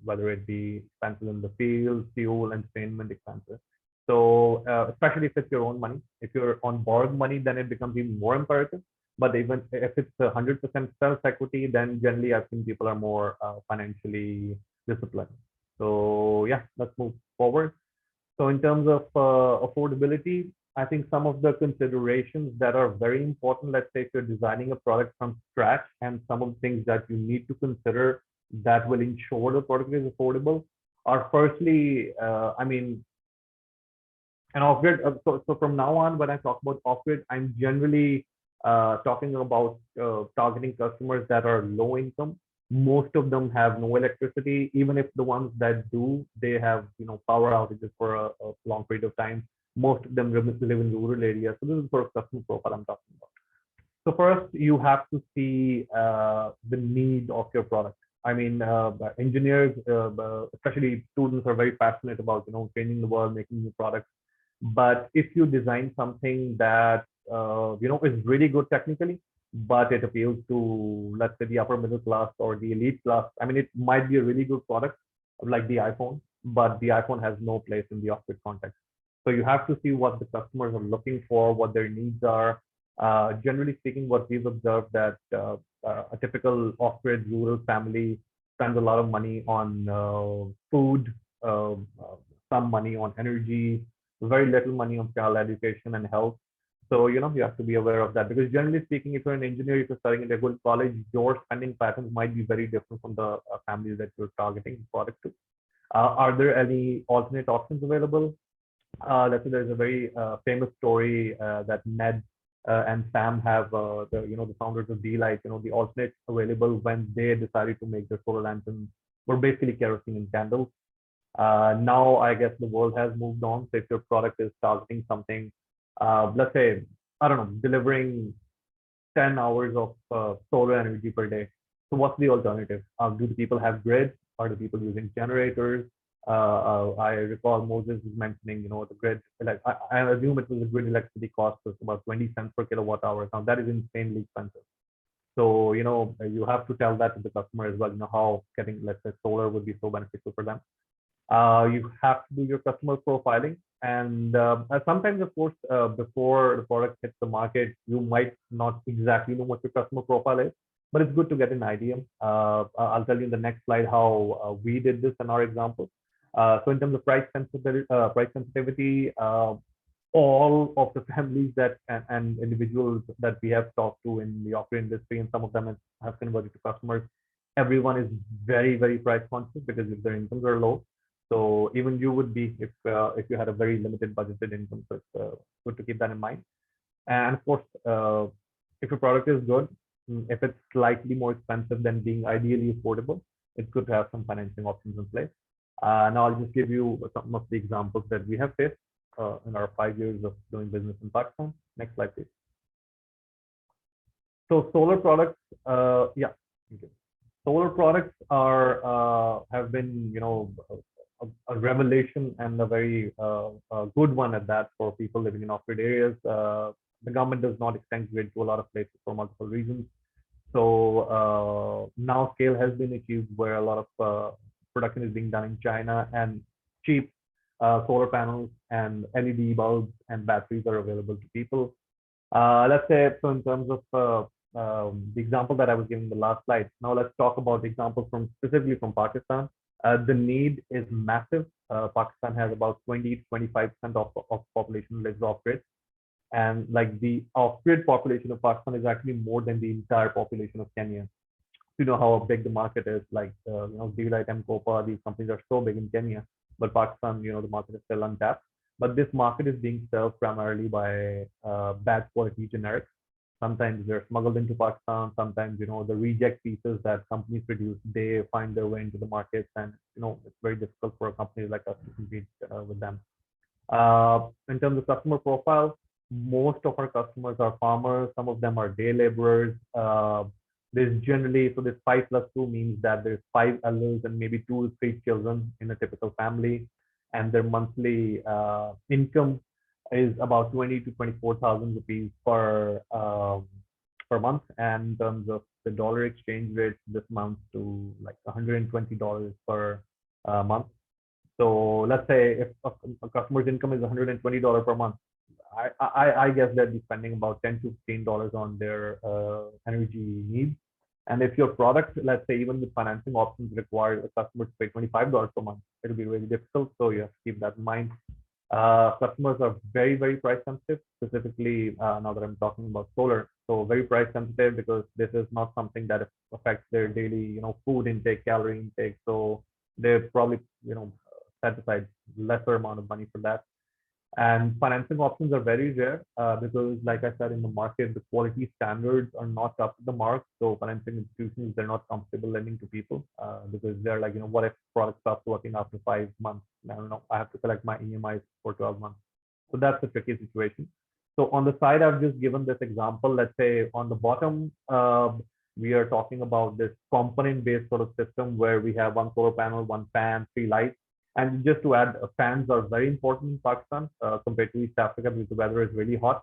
whether it be expenses in the field, fuel, entertainment expenses. So especially if it's your own money, if you're on borrowed money, then it becomes even more imperative. But even if it's 100% self-equity, then generally I think people are more financially disciplined. So yeah, let's move forward. So in terms of affordability, I think some of the considerations that are very important, let's say if you're designing a product from scratch, and some of the things that you need to consider that will ensure the product is affordable are firstly, I mean, an off-grid. So from now on, when I talk about off-grid, I'm generally talking about targeting customers that are low income. Most of them have no electricity. Even if the ones that do, they have power outages for a long period of time. Most of them live in rural areas. So this is sort of customer profile I'm talking about. So first, you have to see the need of your product. I mean, engineers, especially students, are very passionate about changing the world, making new products. But if you design something that is really good technically, but it appeals to, let's say, the upper middle class or the elite class, I mean, it might be a really good product like the iPhone, but the iPhone has no place in the off-grid context. So you have to see what the customers are looking for, what their needs are. Generally speaking, what we've observed that a typical off-grid rural family spends a lot of money on food, some money on energy, very little money on child education and health. So you have to be aware of that, because generally speaking, if you're an engineer, if you're studying at a good college, your spending patterns might be very different from the families that you're targeting product to. Are there any alternate options available? Let's say there's a very famous story that Ned and Sam have, the founders of D-Light, the alternates available when they decided to make their solar lanterns were basically kerosene and candles. Now, I guess the world has moved on. So if your product is targeting something, let's say, I don't know, delivering 10 hours of solar energy per day. So what's the alternative? Do the people have grids? Are the people using generators? I recall Moses was mentioning, the grid, like I assume it was a grid electricity cost of about 20 cents per kilowatt hour. Now that is insanely expensive. So, you have to tell that to the customer as well, how getting, let's say, solar would be so beneficial for them. You have to do your customer profiling. And sometimes, of course, before the product hits the market, you might not exactly know what your customer profile is, but it's good to get an idea. I'll tell you in the next slide how we did this in our example. So in terms of price sensitivity, all of the families that and individuals that we have talked to in the off-grid industry, and some of them have converted to customers, everyone is very, very price conscious because if their incomes are low. So even you would be if you had a very limited budgeted income. So it's good to keep that in mind. And of course, if your product is good, if it's slightly more expensive than being ideally affordable, it's good to have some financing options in place. Now I'll just give you some of the examples that we have faced in our 5 years of doing business in Pakistan. Next slide, please. So solar products, yeah, okay. Solar products have been, a revelation and a very good one at that for people living in off-grid areas. The government does not extend grid to a lot of places for multiple reasons. So now scale has been achieved where a lot of production is being done in China, and cheap solar panels and LED bulbs and batteries are available to people. Let's say, so in terms of the example that I was giving the last slide, now let's talk about the example specifically from Pakistan. The need is massive. Pakistan has about 20 to 25% of population lives off-grid. And like the off-grid population of Pakistan is actually more than the entire population of Kenya. You know how big the market is, like, Daylight and Copa, these companies are so big in Kenya, but Pakistan, the market is still untapped. But this market is being served primarily by bad quality generics. Sometimes they're smuggled into Pakistan. Sometimes, the reject pieces that companies produce, they find their way into the markets, and, it's very difficult for a company like us to compete with them. In terms of customer profile, most of our customers are farmers. Some of them are day laborers. There's generally, so this 5 plus 2 means that there's 5 elders and maybe 2 to 3 children in a typical family, and their monthly income is about 20 to 24,000 rupees per month. And in terms of the dollar exchange rate, this amounts to like $120 per month. So let's say if a customer's income is $120 per month, I guess they'd be spending about $10 to $15 on their energy needs. And if your product, let's say even with financing options, require a customer to pay $25 per month, it'll be really difficult. So you have to keep that in mind. Customers are very, very price sensitive, specifically now that I'm talking about solar. So very price sensitive because this is not something that affects their daily, food intake, calorie intake. So they probably, set aside lesser amount of money for that. And financing options are very rare because, like I said, in the market, the quality standards are not up to the mark. So financing institutions, they're not comfortable lending to people because they're like, what if product stops working after 5 months? I don't know, I have to collect my EMIs for 12 months. So that's a tricky situation. So on the side, I've just given this example. Let's say on the bottom, we are talking about this component-based sort of system where we have 1 solar panel, 1 fan, 3 lights. And just to add, fans are very important in Pakistan compared to East Africa because the weather is really hot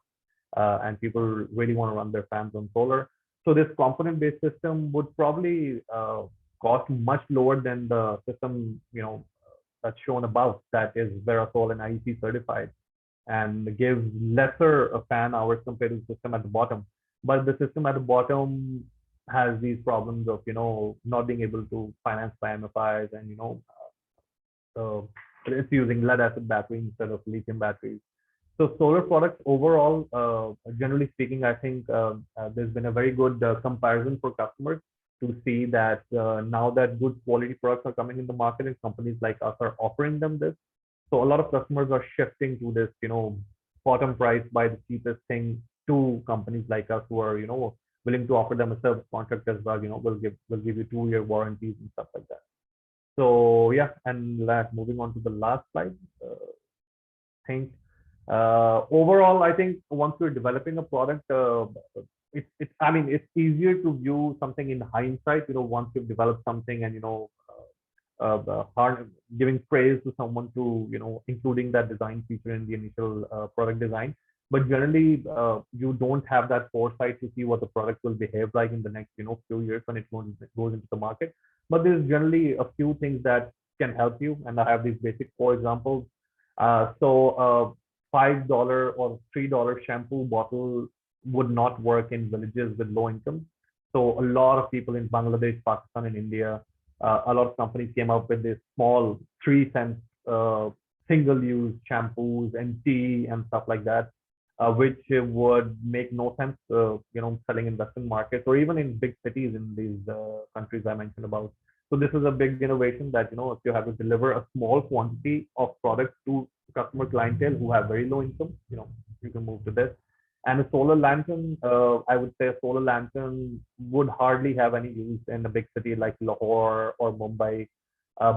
and people really want to run their fans on solar. So this component-based system would probably cost much lower than the system, that's shown above, that is Verasol and IEC certified, and gives lesser fan hours compared to the system at the bottom. But the system at the bottom has these problems of, not being able to finance by MFIs, and, it's using lead acid battery instead of lithium batteries. So solar products overall, generally speaking, I think there's been a very good comparison for customers to see that now that good quality products are coming in the market and companies like us are offering them this. So a lot of customers are shifting to this, bottom price, buy the cheapest thing, to companies like us who are, willing to offer them a service contract as well. We'll give you 2-year warranties and stuff like that. So yeah, and moving on to the last slide. Overall, I think once you're developing a product, it's easier to view something in hindsight. Once you've developed something and giving praise to someone to including that design feature in the initial product design. But generally, you don't have that foresight to see what the product will behave like in the next few years when it goes into the market. But there's generally a few things that can help you, and I have these basic 4 examples. So $5 or $3 shampoo bottle would not work in villages with low income. So a lot of people in Bangladesh, Pakistan, and India, a lot of companies came up with this small 3 cent single-use shampoos and tea and stuff like that, which would make no sense, selling in Western markets or even in big cities in these countries I mentioned about. So this is a big innovation that, if you have to deliver a small quantity of products to customer clientele who have very low income, you can move to this. And a solar lantern, I would say a solar lantern would hardly have any use in a big city like Lahore or Mumbai,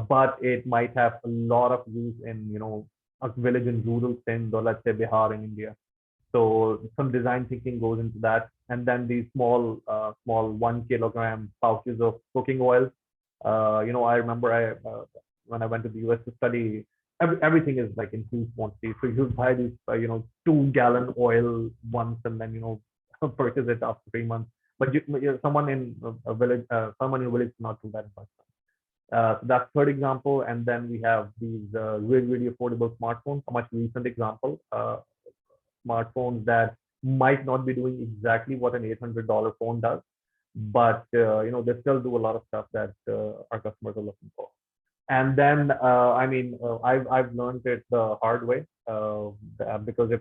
but it might have a lot of use in, a village in rural Sindh or let's say Bihar in India. So some design thinking goes into that. And then these small 1 kilogram pouches of cooking oil. I remember when I went to the US to study, everything is like in huge quantity. So you buy these, 2-gallon oil once and then, purchase it after 3 months. But someone in a village, cannot do that much. So that's third example. And then we have these really, really affordable smartphones, a much recent example. Smartphones that might not be doing exactly what an $800 phone does, but they still do a lot of stuff that our customers are looking for. And then I've learned it the hard way, because if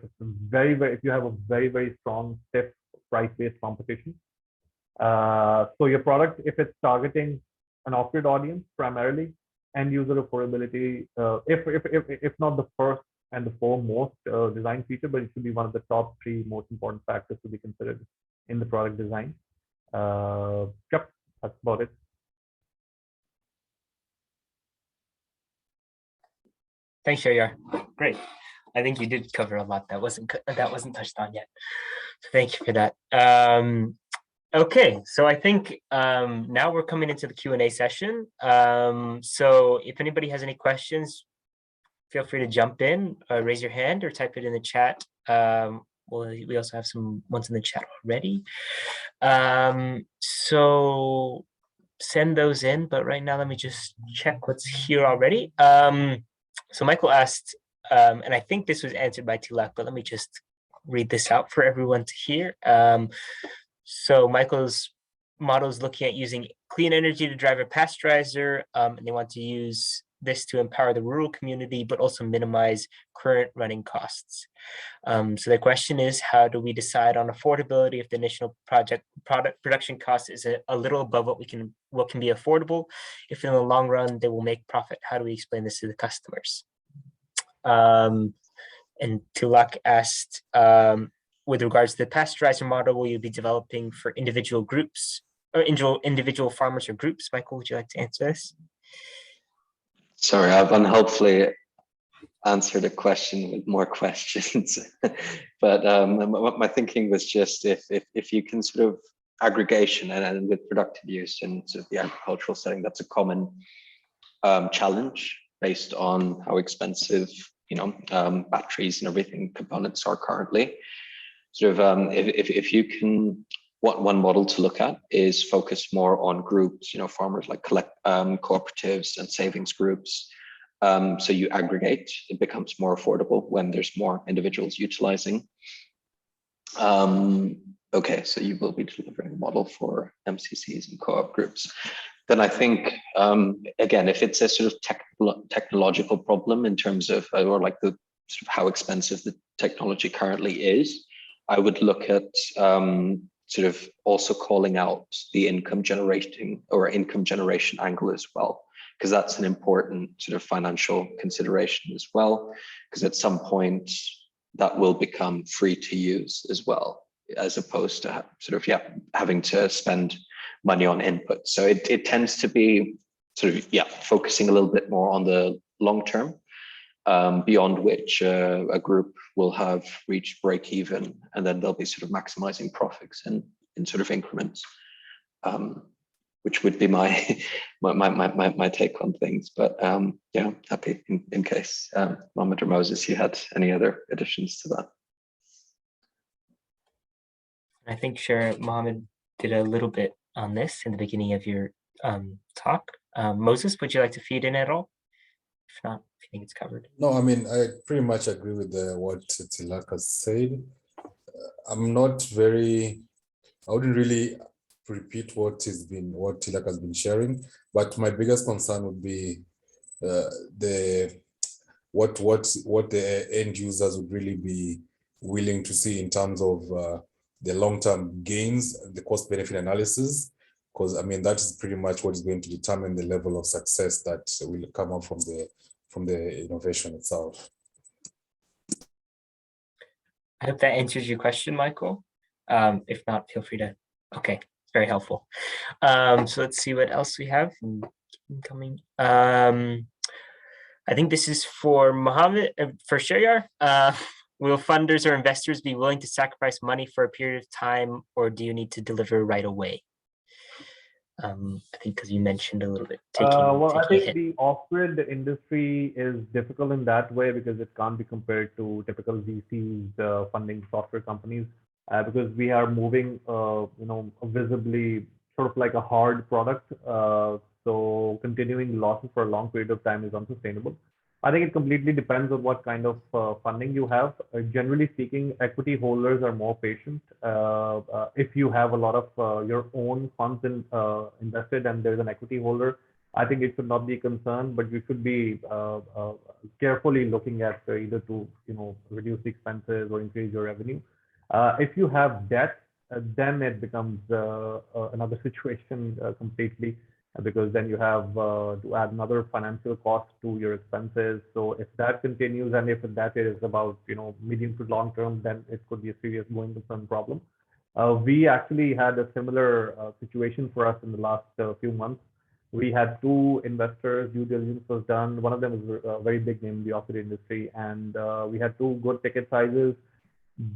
you have a very, very strong stiff price-based competition, so your product, if it's targeting an off-grid audience primarily, end user affordability, if not the first and the foremost design feature, but it should be one of the top 3 most important factors to be considered in the product design. Yep, that's about it. Thanks, Sharyar. Great. I think you did cover a lot that wasn't touched on yet. So thank you for that. Okay, so I think now we're coming into the Q&A session. So if anybody has any questions, feel free to jump in, raise your hand or type it in the chat. We also have some ones in the chat already. So send those in, but right now let me just check what's here already. So Michael asked, and I think this was answered by Tilak, but let me just read this out for everyone to hear. So Michael's model is looking at using clean energy to drive a pasteurizer, and they want to use this to empower the rural community, but also minimize current running costs. So the question is, how do we decide on affordability if the initial product production cost is a little above what can be affordable? If in the long run they will make profit, how do we explain this to the customers? And Tulak asked, with regards to the pasteurizer model, will you be developing for individual groups or individual farmers or groups? Michael, would you like to answer this? Sorry, I've unhelpfully answered a question with more questions. But my thinking was just if you can sort of aggregation and with productive use in sort of the agricultural setting, that's a common challenge based on how expensive batteries and everything components are currently. Sort of if you can, one model to look at is focus more on groups, farmers like cooperatives and savings groups. So you aggregate, it becomes more affordable when there's more individuals utilizing. Okay, so you will be delivering a model for MCCs and co-op groups. Then I think, again, if it's a sort of technological problem in terms of, or like the sort of how expensive the technology currently is, I would look at sort of also calling out the income generation angle as well, because that's an important sort of financial consideration as well, because at some point that will become free to use as well, as opposed to sort of, having to spend money on input. So it tends to be sort of, focusing a little bit more on the long term, beyond which a group will have reached break even, and then they'll be sort of maximizing profits in sort of increments, which would be my take on things. But happy in case Mohammed or Moses, you had any other additions to that. I think Mohammed did a little bit on this in the beginning of your talk. Moses, would you like to feed in at all? If not, if you think it's covered. No, I mean, I pretty much agree with what Tilak has said. I wouldn't really repeat what Tilak has been sharing, but my biggest concern would be what the end users would really be willing to see in terms of the long-term gains, the cost-benefit analysis, because I mean that is pretty much what is going to determine the level of success that will come up from the innovation itself. I hope that answers your question, Michael. If not, feel free to. Okay, it's very helpful. So let's see what else we have incoming. I think this is for Mohammed, for Sharyar. Will funders or investors be willing to sacrifice money for a period of time, or do you need to deliver right away? I think because you mentioned a little bit well, I think hit. the off-grid industry is difficult in that way because it can't be compared to typical VCs funding software companies because we are moving, visibly sort of like a hard product. So continuing losses for a long period of time is unsustainable. I think it completely depends on what kind of funding you have. Generally speaking, equity holders are more patient. If you have a lot of your own funds invested and there's an equity holder, I think it should not be a concern, but you should be carefully looking at either to reduce the expenses or increase your revenue. If you have debt, then it becomes another situation completely, because then you have to add another financial cost to your expenses. So if that continues, and if that is about medium to long term, then it could be a serious going concern problem. We actually had a similar situation for us in the last few months. We had two investors, due diligence was done. One of them is a very big name in the off-grid industry, and we had two good ticket sizes.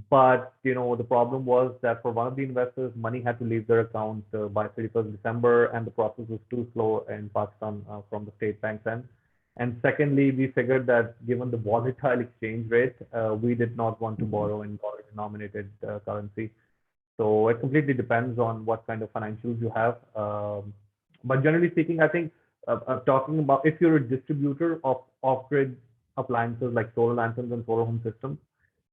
But the problem was that for one of the investors, money had to leave their account by 31st December, and the process was too slow in Pakistan from the state bank's end. And secondly, we figured that given the volatile exchange rate, we did not want to borrow in dollar-denominated currency. So it completely depends on what kind of financials you have. But generally speaking, I think talking about if you're a distributor of off-grid appliances like solar lanterns and solar home systems,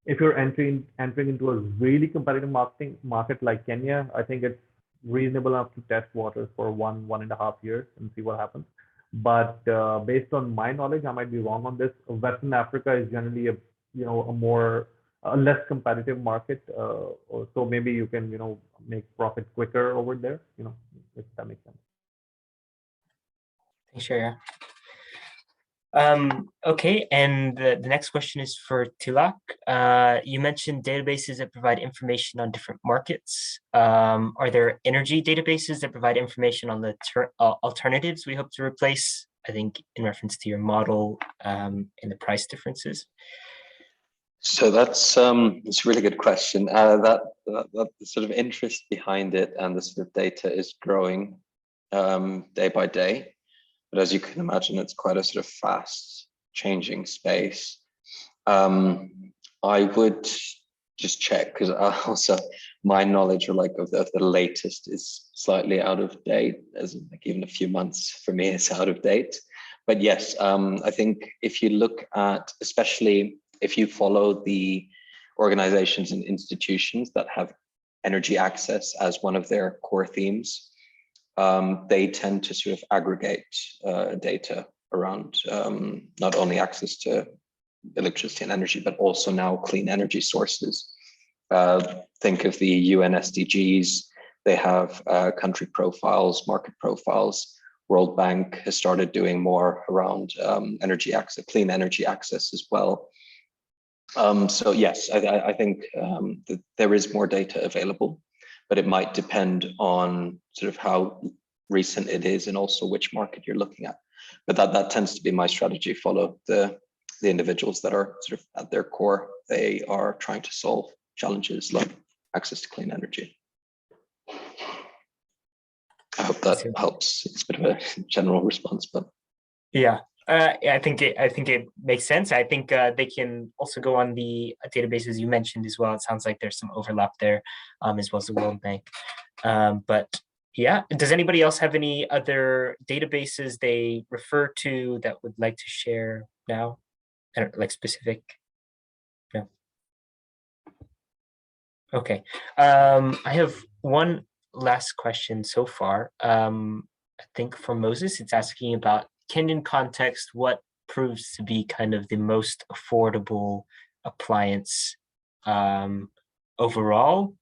if you're entering into a really competitive market like Kenya, I think it's reasonable enough to test waters for 1.5 years and see what happens. But based on my knowledge, I might be wrong on this. Western Africa is generally a less competitive market, so maybe you can make profit quicker over there. If that makes sense. Thanks, Sharyar. Okay, and the next question is for Tilak. You mentioned databases that provide information on different markets. Are there energy databases that provide information on the alternatives we hope to replace? I think in reference to your model and the price differences. So that's a really good question. That sort of interest behind it and the sort of data is growing day by day. But as you can imagine, it's quite a sort of fast changing space. I would just check because also my knowledge of the latest is slightly out of date, as like even a few months for me is out of date. But yes, I think if you look at, especially if you follow the organizations and institutions that have energy access as one of their core themes, they tend to sort of aggregate data around not only access to electricity and energy, but also now clean energy sources. Think of the UN SDGs. They have country profiles, market profiles. World Bank has started doing more around energy access, clean energy access as well. So yes, I think that there is more data available, but it might depend on sort of how recent it is and also which market you're looking at. But that tends to be my strategy. Follow the individuals that are sort of at their core. They are trying to solve challenges like access to clean energy. I hope that helps. It's a bit of a general response, but yeah. I think it makes sense. I think they can also go on the databases you mentioned as well. It sounds like there's some overlap there, as well as the World Bank. But yeah, does anybody else have any other databases they refer to that would like to share now? I don't like specific. No. Okay. I have one last question so far. I think for Moses, it's asking about Kenyan context, what proves to be kind of the most affordable appliance overall?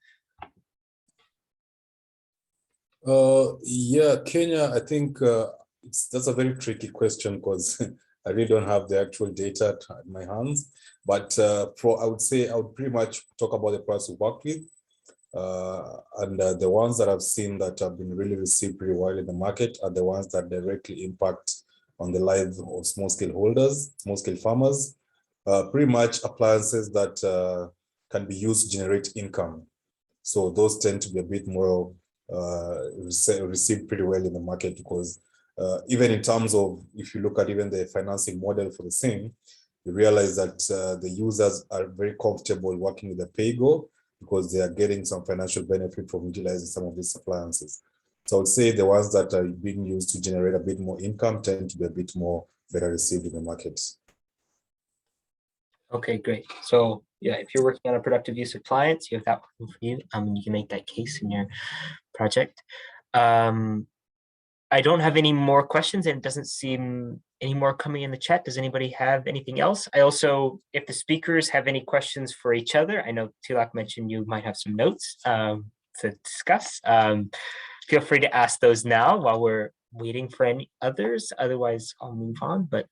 Yeah, Kenya, I think that's a very tricky question because I really don't have the actual data at my hands. But I would say I would pretty much talk about the products we worked with. And the ones that I've seen that have been really received pretty well in the market are the ones that directly impact on the lives of small-scale holders, small-scale farmers, pretty much appliances that can be used to generate income. So those tend to be a bit more received pretty well in the market because even in terms of, if you look at even the financing model for the same, you realize that the users are very comfortable working with the pay-go because they are getting some financial benefit from utilizing some of these appliances. So I would say the ones that are being used to generate a bit more income tend to be a bit more better received in the market. Okay, great. So yeah, if you're working on a productive use of appliance, you have that working for you. You can make that case in your project. I don't have any more questions, and it doesn't seem any more coming in the chat. Does anybody have anything else? I also, if the speakers have any questions for each other, I know Tilak mentioned you might have some notes to discuss. Feel free to ask those now while we're waiting for any others. Otherwise, I'll move on. But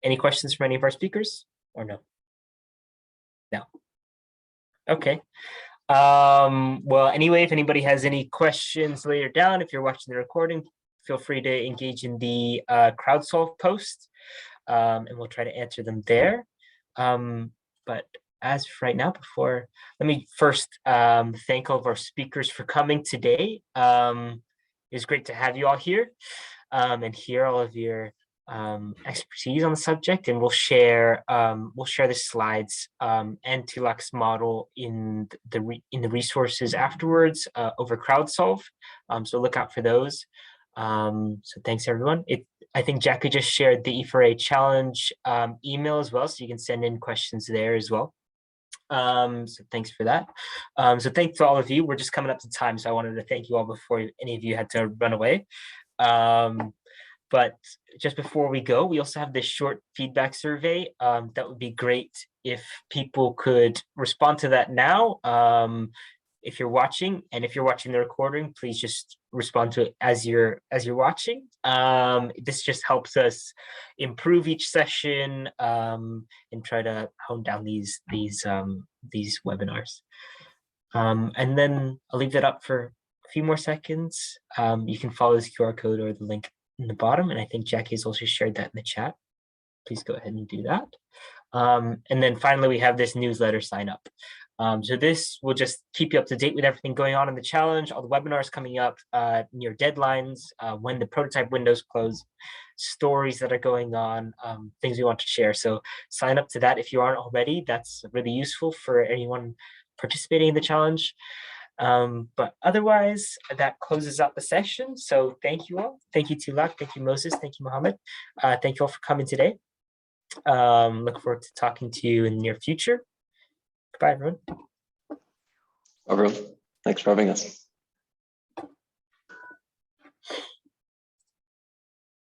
any questions from any of our speakers or no? No. Okay. Well, anyway, if anybody has any questions later down, if you're watching the recording, feel free to engage in the crowdsolve post, and we'll try to answer them there. But as for right now, let me first thank all of our speakers for coming today. It's great to have you all here and hear all of your expertise on the subject, and we'll share the slides and Tilak's model in the resources afterwards over crowdsolve. So look out for those. So thanks everyone. I think Jackie just shared the E4A challenge email as well, so you can send in questions there as well. So thanks for that. So thanks to all of you. We're just coming up to time, so I wanted to thank you all before any of you had to run away. But just before we go, we also have this short feedback survey. That would be great if people could respond to that now. If you're watching, and if you're watching the recording, please just respond to it as you're watching. This just helps us improve each session and try to hone down these webinars. And then I'll leave that up for a few more seconds. You can follow this QR code or the link in the bottom, and I think Jackie's also shared that in the chat. Please go ahead and do that. And then finally, we have this newsletter sign up. So this will just keep you up to date with everything going on in the challenge, all the webinars coming up, near deadlines, when the prototype windows close, stories that are going on, things we want to share. So sign up to that if you aren't already. That's really useful for anyone participating in the challenge. But otherwise, that closes out the session. So thank you all. Thank you, Tilak. Thank you, Moses. Thank you, Mohammed. Thank you all for coming today. Look forward to talking to you in the near future. Goodbye, everyone. Everyone, thanks for having us.